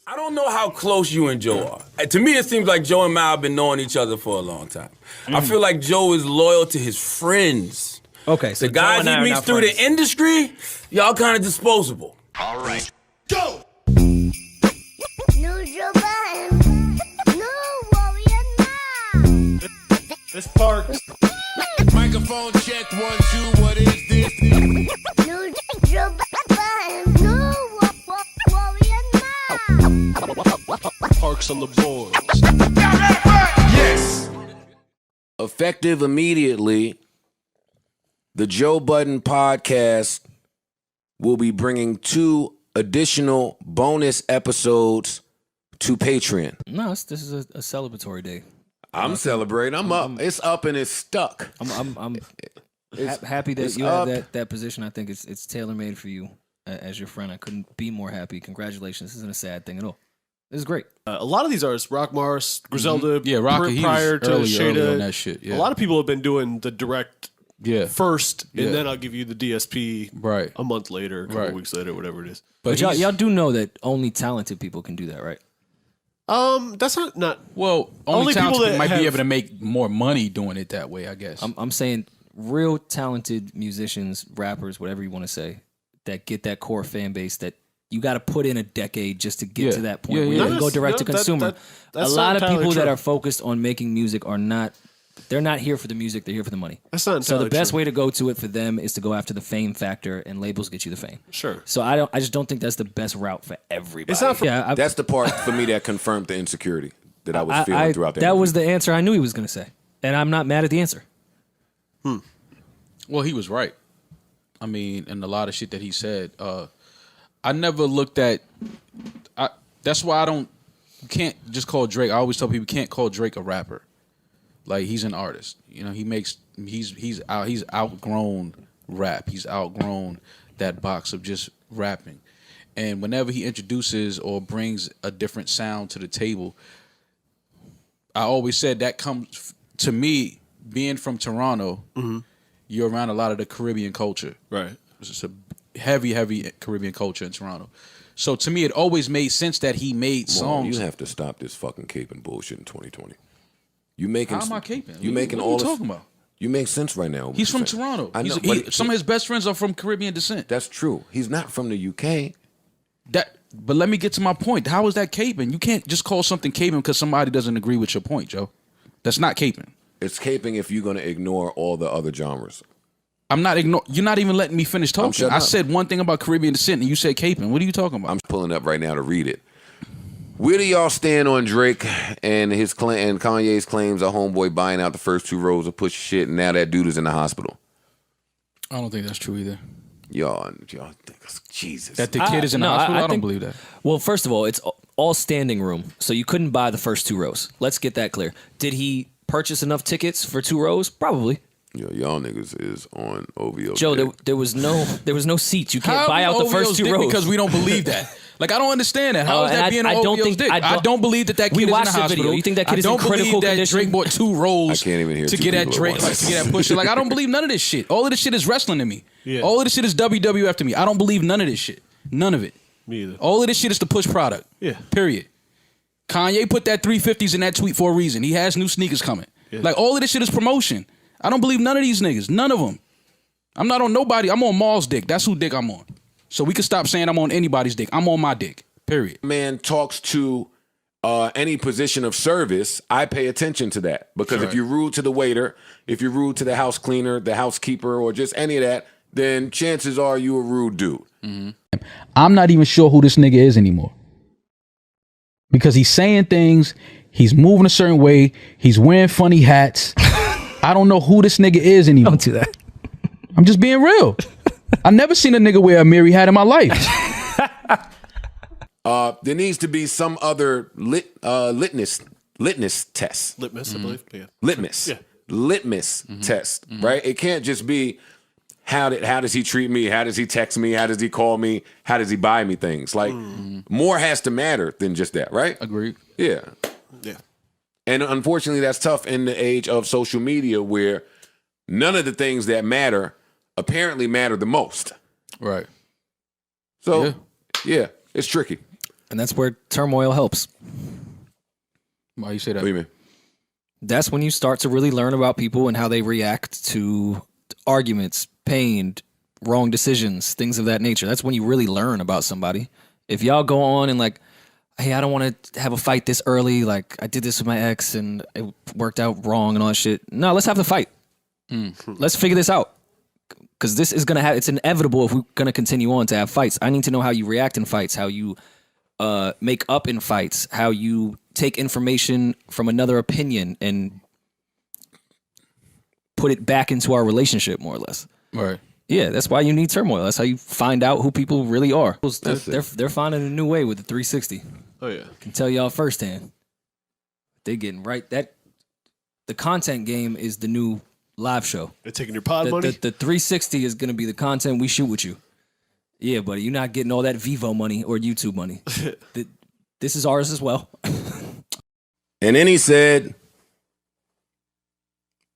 I don't know how close you and Joe are. To me, it seems like Joe and Mal have been knowing each other for a long time. I feel like Joe is loyal to his friends. Okay, so the guys he meets through the industry, y'all kind of disposable. All right. Go! This Parks. Microphone check 1, 2. What is this? Parks on the boards. Yes. Effective immediately, the Joe Budden podcast will be bringing 2 additional bonus episodes to Patreon. No, this is a celebratory day. I'm celebrating. I'm up. It's up and it's stuck. I'm happy that you have that position. I think it's tailor made for you as your friend. I couldn't be more happy. Congratulations. This isn't a sad thing at all. This is great. A lot of these artists, Rock Mars, Griselda, Rocky, prior to Shada, on that shit. Yeah. A lot of people have been doing the direct first, and Yeah. then I'll give you the DSP Right. a month later, a couple weeks later, whatever it is. But y'all do know that only talented people can do that, right? That's not Well, Only only talented people that people might have- be able to make more money doing it that way, I guess. I'm saying real talented musicians, rappers, whatever you want to say, that get that core fan base that you got to put in a decade just to get to that point where you can go direct to consumer. A lot of people that are focused on making music are not. They're not here for the music. They're here for the money. That's not so the entirely best true. way to go to it for them is to go after the fame factor, and labels get you the fame. Sure. So I just don't think that's the best route for everybody. It's not for- That's the part for me that confirmed the insecurity that I was feeling throughout the That interview. was the answer I knew he was going to say, and I'm not mad at the answer. Well, he was right. I mean, and a lot of shit that he said. I never looked at. That's why you can't just call Drake. I always tell people you can't call Drake a rapper. Like, he's an artist. You know, he's outgrown rap. He's outgrown that box of just rapping. And whenever he introduces or brings a different sound to the table, I always said that comes to me being from Toronto. You're around a lot of the Caribbean culture. Right. It's just a heavy Caribbean culture in Toronto. So to me, it always made sense that he made songs. You have to stop this fucking caping bullshit in 2020. You making? How am I caping? You making what all are you this? talking about? You make sense right now. He's from Toronto. I know, Some of his best friends are from Caribbean descent. That's true. He's not from the UK. But let me get to my point. How is that caping? You can't just call something caping because somebody doesn't agree with your point, Joe. That's not caping. It's caping if you're going to ignore all the other genres. I'm not You're not even letting me finish talking. shutting I up. said one thing about Caribbean descent, and you said caping. What are you talking about? I'm pulling up right now to read it. Where do y'all stand on Drake and and Kanye's claims of homeboy buying out the first 2 rows of push shit, and now that dude is in the hospital? I don't think that's true either. Y'all think, Jesus. That the kid is in the hospital? I don't believe that. Well, first of all, it's all standing room, so you couldn't buy the first 2 rows. Let's get that clear. Did he purchase enough tickets for 2 rows? Probably. Y'all niggas is on OVO. Joe, dick. there was no seats. You can't How buy is out the first OVO's 2 dick? rows Because we don't believe that. Like, I don't understand that. How is that being I on don't OVO's think dick? I don't believe that kid We is in the watched the hospital. video. You think that kid is in critical I don't believe that condition? Drake bought 2 rolls I can't even hear to 2 get at people at Drake, once. like, to get at Pusha. Like, I don't believe none of this shit. All of this shit is wrestling to me. Yeah. All of this shit is WWF to me. I don't believe none of this shit. None of it. Me either. All of this shit is the Push product. Yeah. Period. Kanye put that 350s in that tweet for a reason. He has new sneakers coming. Yeah. Like, all of this shit is promotion. I don't believe none of these niggas. None of them. I'm not on nobody. I'm on Maul's dick. That's who dick I'm on. So we can stop saying I'm on anybody's dick. I'm on my dick. Period. Man talks to any position of service, I pay attention to that. Because if you're rude to the waiter, if you're rude to the house cleaner, the housekeeper, or just any of that, then chances are you a rude dude. I'm not even sure who this nigga is anymore. Because he's saying things, he's moving a certain way, he's wearing funny hats. I don't know who this nigga is anymore. Don't do that. I'm just being real. I never seen a nigga wear a Mary hat in my life. There needs to be some other litmus test. Litmus, I believe. Yeah. Litmus test, right? It can't just be how does he treat me? How does he text me? How does he call me? How does he buy me things? Like, more has to matter than just that, right? Agreed. Yeah. Yeah. And unfortunately, that's tough in the age of social media where none of the things that matter apparently matter the most. Right. So, yeah it's tricky. And that's where turmoil helps. Why you say that? What do you mean? That's when you start to really learn about people and how they react to arguments, pain, wrong decisions, things of that nature. That's when you really learn about somebody. If y'all go on and like, hey, I don't want to have a fight this early. Like, I did this with my ex and it worked out wrong and all that shit. No, let's have the fight. Let's figure this out. Because this is going to it's inevitable if we're going to continue on to have fights. I need to know how you react in fights, how you make up in fights, how you take information from another opinion and put it back into our relationship, more or less. Right. Yeah, that's why you need turmoil. That's how you find out who people really are. They're finding a new way with the 360. Oh yeah, I can tell y'all firsthand. They're getting right. The content game is the new live show. they're taking your pod money. The 360 is going to be the content we shoot with you. Yeah, buddy, you're not getting all that Vivo money or YouTube money. This is ours as well. And then he said,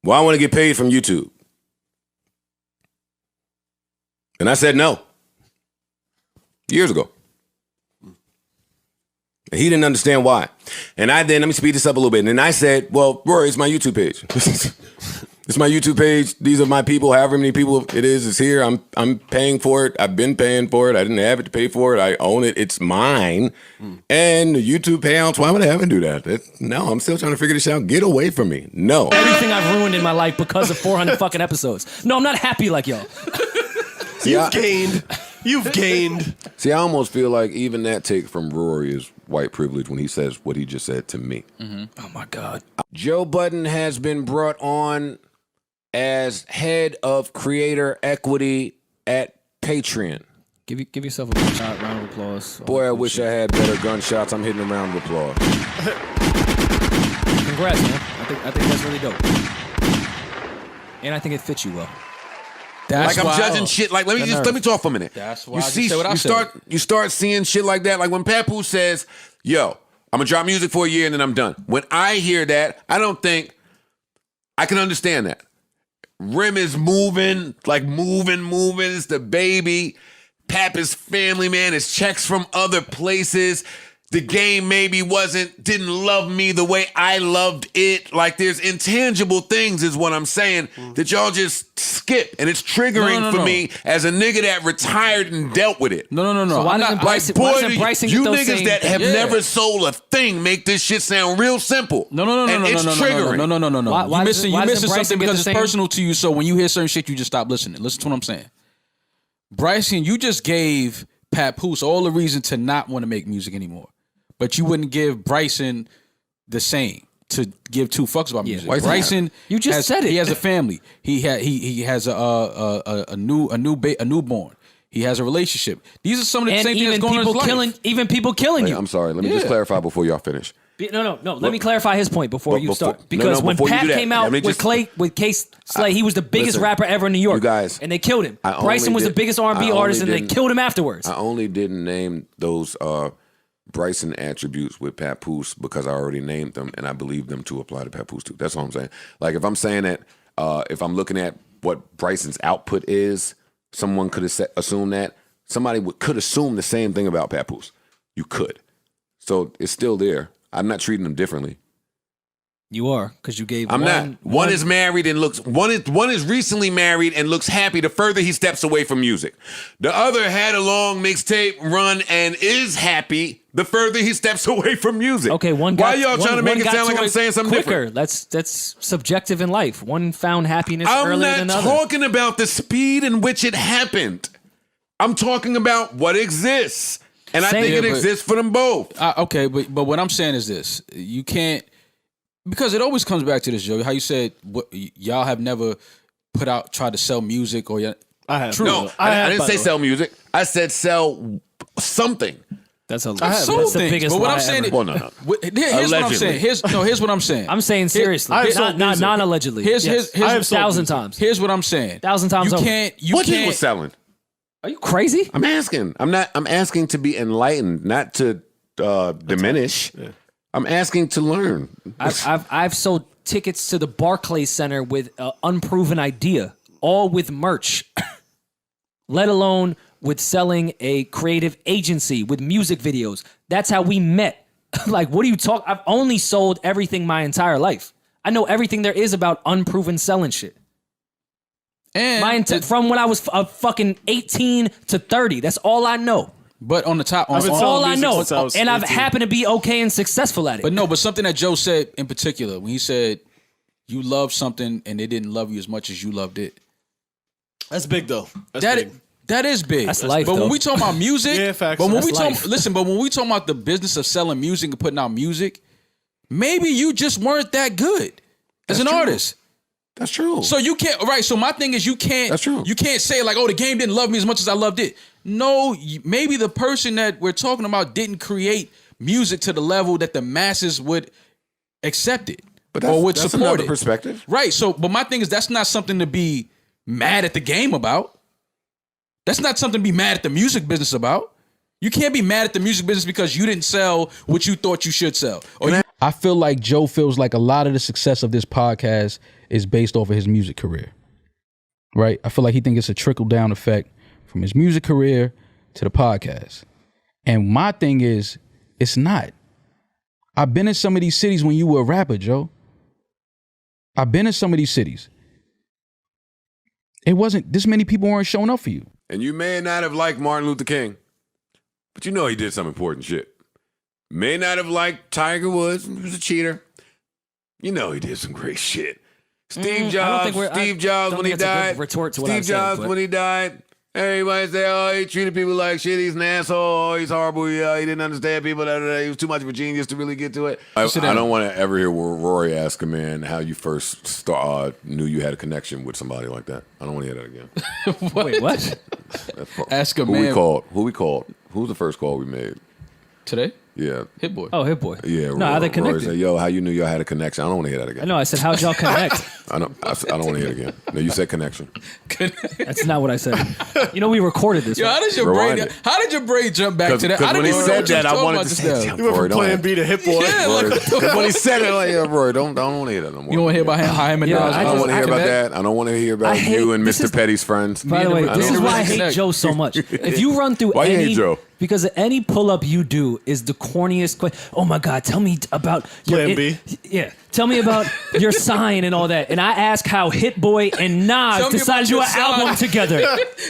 well, I want to get paid from YouTube. And I said no. Years ago. And he didn't understand why. And let me speed this up a little bit. And then I said, well, Rory, it's my YouTube page. It's my YouTube page. These are my people. However many people it is here. I'm paying for it. I've been paying for it. I didn't have it to pay for it. I own it. It's mine. And the YouTube payouts, why would I ever do that? No, I'm still trying to figure this out. Get away from me. No. Everything I've ruined in my life because of 400 fucking episodes. No, I'm not happy like y'all. You've gained. See, I almost feel like even that take from Rory is white privilege when he says what he just said to me. Oh, my God. Joe Budden has been brought on as head of creator equity at Patreon. Give yourself a good shot, round of applause. Boy, I wish I had better gunshots. I'm hitting a round of applause. Congrats, man. I think that's really dope. And I think it fits you well. That's like I'm judging shit. Like let me talk for a minute. That's why you start seeing shit like that. Like when Papoose says, "Yo, I'm gonna drop music for a year and then I'm done." When I hear that, I don't think I can understand that. Rim is moving. It's the baby. Pap is family, man. It's checks from other places. The game maybe didn't love me the way I loved it. Like there's intangible things is what I'm saying that y'all just skip. And it's triggering for me as a nigga that retired and dealt with it. No. So why doesn't Bryson you get those niggas same that have never sold a thing make this shit sound real simple. No. And it's triggering. No. Why You're missing Bryson something get because the it's same? personal to you. So when you hear certain shit, you just stop listening. Listen to what I'm saying. Bryson, you just gave Papoose all the reason to not want to make music anymore. But you wouldn't give Bryson the same to give two fucks about music. Bryson, you just said it. He has a family. He has a newborn. He has a relationship. These are some of the same things that's going on in his life. Even people killing you. I'm sorry. Let me just clarify before y'all finish. No. Let me clarify his point before you start. Because when Pat came out with Case Slay, he was the biggest rapper ever in New York. You guys, and they killed him. Bryson was the biggest R&B artist, and they killed him afterwards. I only didn't name those Bryson attributes with Papoose because I already named them, and I believe them to apply to Papoose too. That's all I'm saying. Like if I'm saying that, if I'm looking at what Bryson's output is, someone could have assumed that. Somebody could assume the same thing about Papoose. You could. So it's still there. I'm not treating them differently. You are, because you gave. I'm not. One is married and looks. One is recently married and looks happy the further he steps away from music. The other had a long mixtape run and is happy the further he steps away from music. Okay, why y'all trying to make it sound like I'm saying something quicker? different? That's subjective in life. One found happiness earlier than another. I'm not talking about the speed in which it happened. I'm talking about what exists, and I think it exists for them both. Okay, but what I'm saying is this: you can't. Because it always comes back to this, Joey. How you said y'all have never tried to sell music or I have. True. No, I didn't say sell music. I said sell something. That's the biggest. But what lie I'm saying, ever. Well, no. Here's what I'm saying. Here's what I'm saying. I'm saying seriously, not allegedly. Here's I have 1,000 times. Here's what I'm saying. 1,000 times. You over. can't. What you was selling? Are you crazy? I'm asking. I'm asking to be enlightened, not to diminish. Yeah. I'm asking to learn. I've sold tickets to the Barclays Center with an unproven idea, all with merch, let alone with selling a creative agency with music videos. That's how we met. Like, what do you talk? I've only sold everything my entire life. I know everything there is about unproven selling shit. And from when I was fucking 18 to 30. That's all I know. But on the top, that's all I know. And I've happened to be okay and successful at it. But something that Joe said in particular, when he said you loved something and they didn't love you as much as you loved it. That's big though. That is big. That's life. But when we talk about music, yeah, facts. But when we talk about the business of selling music and putting out music, maybe you just weren't that good as an artist. That's true. So you can't, right? So my thing is you can't. That's true. You can't say like, oh, the game didn't love me as much as I loved it. No, maybe the person that we're talking about didn't create music to the level that the masses would accept it or would support another it. Perspective, right? So, but my thing is that's not something to be mad at the game about. That's not something to be mad at the music business about. You can't be mad at the music business because you didn't sell what you thought you should sell. I feel like Joe feels like a lot of the success of this podcast is based off of his music career, right? I feel like he thinks it's a trickle-down effect from his music career to the podcast. And my thing is, it's not. I've been in some of these cities when you were a rapper, Joe. I've been in some of these cities. It wasn't, this many people weren't showing up for you. And you may not have liked Martin Luther King, but you know he did some important shit. May not have liked Tiger Woods, he was a cheater. You know he did some great shit. Steve Jobs when he died. When he died, everybody say, oh, he treated people like shit, he's an asshole, oh, he's horrible, yeah, he didn't understand people, he was too much of a genius to really get to it. I don't want to ever hear Rory ask a man how you first knew you had a connection with somebody like that. I don't want to hear that again. Wait, what? Ask a who man. Who we called? Who was the first call we made? Today? Yeah. Hit Boy. Oh, Hit Boy. Yeah. No, how they connected? Rory said, yo, how you knew y'all had a connection? I don't want to hear that again. I know. I said, how'd y'all connect? I don't want to hear it again. No, you said connection. That's not what I said. You know, we recorded this. Yo, right? how did your brain jump back to that? I when he said that, I wanted to say, you went from Plan B to Hit Boy. Yeah, when he said it, like, yeah, Rory, don't want to hear that no more. You don't want to hear about how him and Nas? I don't want to hear about that. I don't want to hear about you and Mr. Petty's friends. By the way, this is why I hate Joe so much. If you run through why you hate Joe? Because any pull-up you do is the corniest question. Oh my God, tell me about Plan B. Yeah, tell me about your sign and all that. And I ask how Hit Boy and Nas decided to do an album together.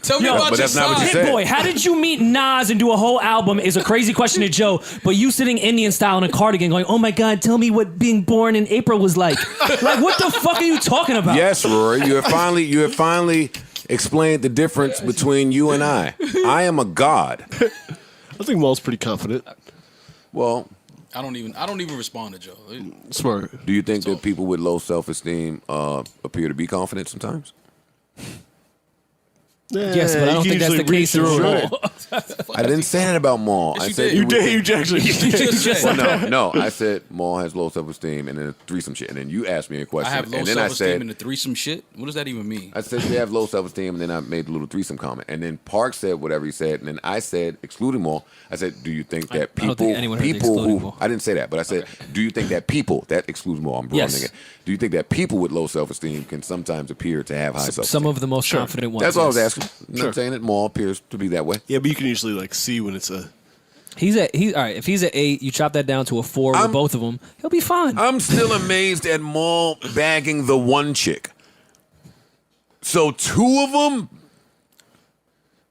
Tell me about your sign. Hit Boy, how did you meet Nas and do a whole album is a crazy question to Joe, but you sitting Indian style in a cardigan going, oh my God, tell me what being born in April was like. Like, what the fuck are you talking about? Yes, Rory, you have finally explained the difference between you and I. I am a god. I think Maul's pretty confident. Well, I don't even respond to Joe. Smart. Do you think that people with low self-esteem appear to be confident sometimes? Yes, but I don't think that's the case at all. I didn't say that about Maul. Yes, I said you did. You actually well, no. I said Maul has low self-esteem and then a threesome shit. And then you asked me a question. I have low and then self-esteem and the threesome shit? What does that even mean? I said you have low self-esteem, and then I made the little threesome comment. And then Park said whatever he said, and then I said, excluding Maul, I said, do you think that people, I don't think anyone heard the excluding Maul. I didn't say that, but I said, do you think that people, that excludes Maul, I'm broadening it. Do you think that people with low self-esteem can sometimes appear to have high self-esteem? Some of the most confident ones. That's all I was asking. I'm not saying that Maul appears to be that way. Yeah, but you can usually like see when it's a. He's all right. If he's at 8, you chop that down to a 4 with both of them. He'll be fine. I'm still amazed at Maul bagging the one chick. So 2 of them.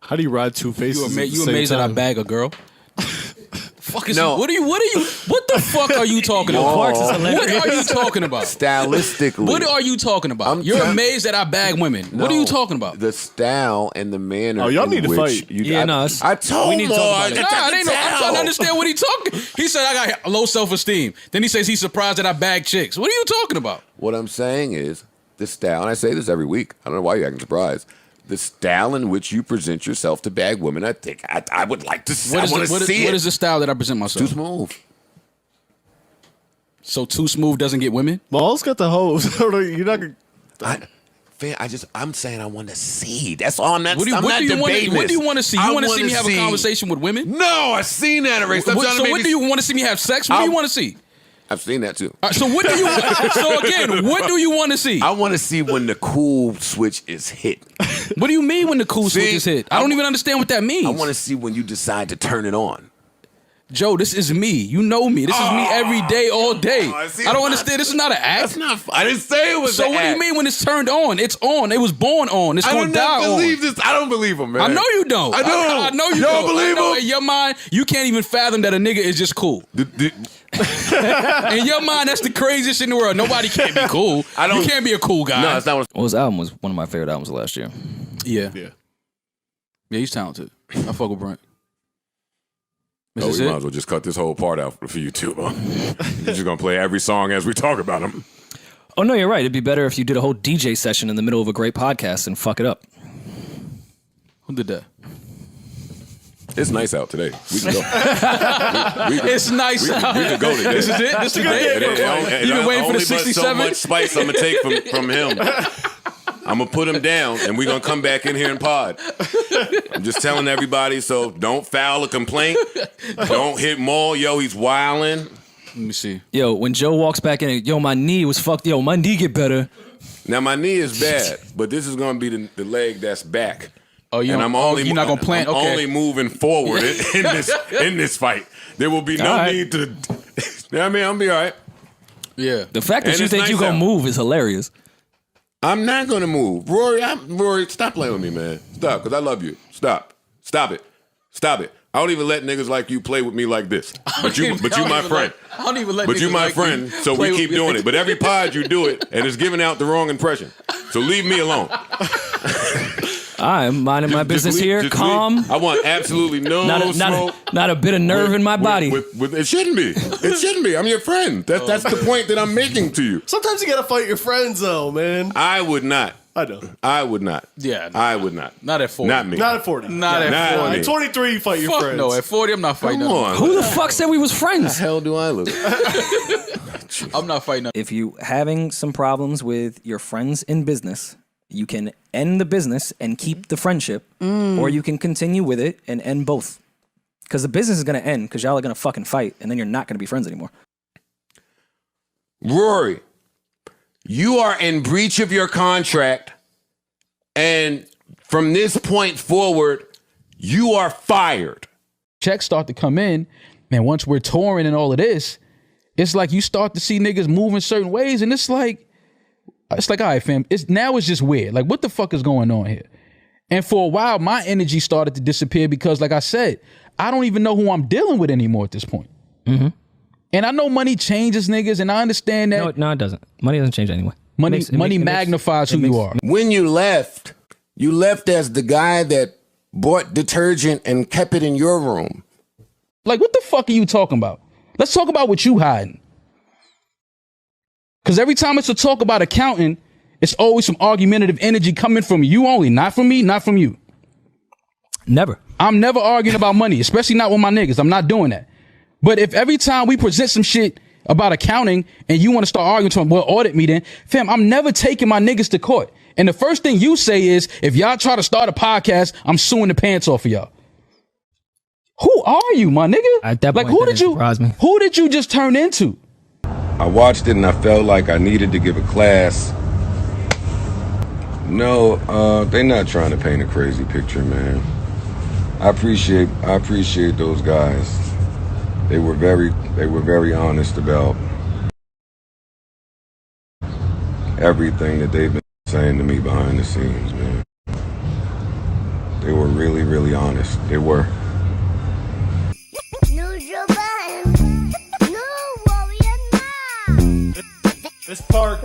How do you ride 2 faces? You amazed that I bag a girl? What the fuck are you talking about? What are you talking about? Stylistically. What are you talking about? You're amazed that I bag women. No, what are you talking about? The style and the manner. Oh, y'all need to fight. I told we need to talk about it. I'm trying to understand what he's talking. He said I got low self-esteem. Then he says he's surprised that I bag chicks. What are you talking about? What I'm saying is the style, and I say this every week. I don't know why you're acting surprised. The style in which you present yourself to bag women, I think I would like to see. I want to see it. What is the style that I present myself? Too smooth. So too smooth doesn't get women? Maul's got the hose. You're not gonna. I'm saying I want to see. That's all. I'm not. What do you want to see? You want to see me have a conversation with women? No, I've seen that already. So what do you want to see me have sex? What do you want to see? I've seen that too. So what do you? So again, what do you want to see? I want to see when the cool switch is hit. What do you mean when the cool switch is hit? I don't even understand what that means. I want to see when you decide to turn it on. Joe, this is me. You know me. This is me every day, all day. I don't understand. This is not an act. That's not. I didn't say it was. So what do you mean when it's turned on? It's on. It was born on. It's going to die on. I don't believe him, man. I know you don't. I don't. I know you don't believe him. In your mind, you can't even fathom that a nigga is just cool. In your mind, that's the craziest shit in the world. Nobody can't be cool. You can't be a cool guy. No, it's not. Well, his album was one of my favorite albums of last year. Yeah, he's talented. I fuck with Brent. We might as well just cut this whole part out for you too, huh? You're just gonna play every song as we talk about them. Oh no, you're right. It'd be better if you did a whole DJ session in the middle of a great podcast and fuck it up. Who did that? It's nice out today. We can go. It's nice out. We can go today. This is it. This is it. You've been waiting for the 67. So much spice I'm gonna take from him. I'm gonna put him down, and we're gonna come back in here and pod. I'm just telling everybody, so don't file a complaint. Don't hit Maul. Yo, he's wilding. Let me see. Yo, when Joe walks back in, yo, my knee was fucked. Yo, my knee get better. Now my knee is bad, but this is gonna be the leg that's back. Oh, you're not gonna plant. I'm only moving forward in this fight. There will be no need to. You know what I mean? I'm be all right. Yeah. The fact that you think you're gonna move is hilarious. I'm not gonna move, Rory. Rory, stop playing with me, man. Stop, because I love you. Stop it. I don't even let niggas like you play with me like this. But you my friend. I don't even let. But you my friend, so we keep doing it. But every pod you do it, and it's giving out the wrong impression. So leave me alone. I'm minding my business here, calm. I want absolutely no smoke. Not a bit of nerve in my body. It shouldn't be. It shouldn't be. I'm your friend. That's the point that I'm making to you. Sometimes you gotta fight your friends, though, man. I would not. I know. I would not. Yeah. I would not. Not at 40. Not me. Not at 40. Not at 40. At 23, you fight your friends. No, at 40, I'm not fighting. Come on. Who the fuck said we was friends? The hell do I look? I'm not fighting. If you having some problems with your friends in business, you can end the business and keep the friendship, or you can continue with it and end both. Because the business is going to end because y'all are going to fucking fight, and then you're not going to be friends anymore. Rory, you are in breach of your contract, and from this point forward, you are fired. Checks start to come in, man, once we're touring and all of this, it's like you start to see niggas move in certain ways, and it's like, all right, fam, it's just weird. Like, what the fuck is going on here? And for a while, my energy started to disappear because, like I said, I don't even know who I'm dealing with anymore at this point. Mm-hmm. And I know money changes niggas, and I understand that. No, it doesn't. Money doesn't change anyway. Money magnifies who you are. When you left as the guy that bought detergent and kept it in your room. Like, what the fuck are you talking about? Let's talk about what you hiding. Because every time it's a talk about accounting, it's always some argumentative energy coming from you only, not from me, not from you. Never. I'm never arguing about money, especially not with my niggas. I'm not doing that. But if every time we present some shit about accounting and you want to start arguing to them, well, audit me then, fam, I'm never taking my niggas to court. And the first thing you say is, if y'all try to start a podcast, I'm suing the pants off of y'all. Who are you, my nigga? At that point, who did you just turn into? I watched it and I felt like I needed to give a class. No, they're not trying to paint a crazy picture, man. I appreciate those guys. They were very honest about everything that they've been saying to me behind the scenes, man. They were really, really honest. They were. This part.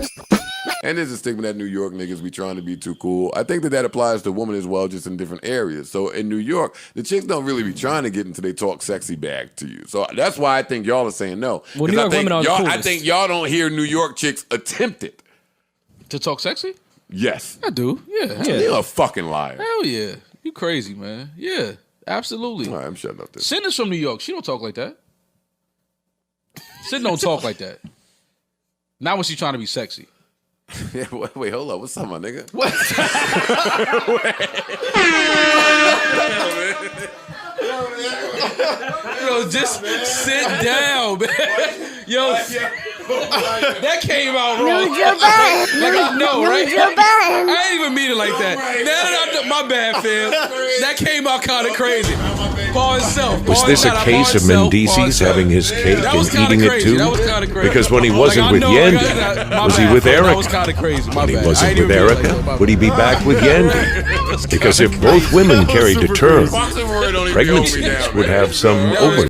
And there's a stigma that New York niggas be trying to be too cool. I think that applies to women as well, just in different areas. So in New York, the chicks don't really be trying to get into they talk sexy bag to you. So that's why I think y'all are saying no. Well, New York women are the coolest. I think y'all don't hear New York chicks attempt it. To talk sexy? Yes. I do. Yeah. You're a fucking liar. Hell yeah. You crazy, man. Yeah. Absolutely. All right, I'm shutting up this. Cinder's from New York. She don't talk like that. Cinder don't talk like that. Not when she's trying to be sexy. Yeah, wait, hold up. What's up, my nigga? What? Yo, just sit down, man. Yo, That came out wrong. Like I know, right? I didn't even mean it like that. My bad, fam. That came out kind of crazy. Paul himself. Was this a case of Mendices having his cake and eating it too? That was kind of crazy. Because when he wasn't with Yandy, was he with Erica? That was kind of crazy. When he wasn't with Erica, would he be back with Yandy? Because if both women carried to term, pregnancies would have some over.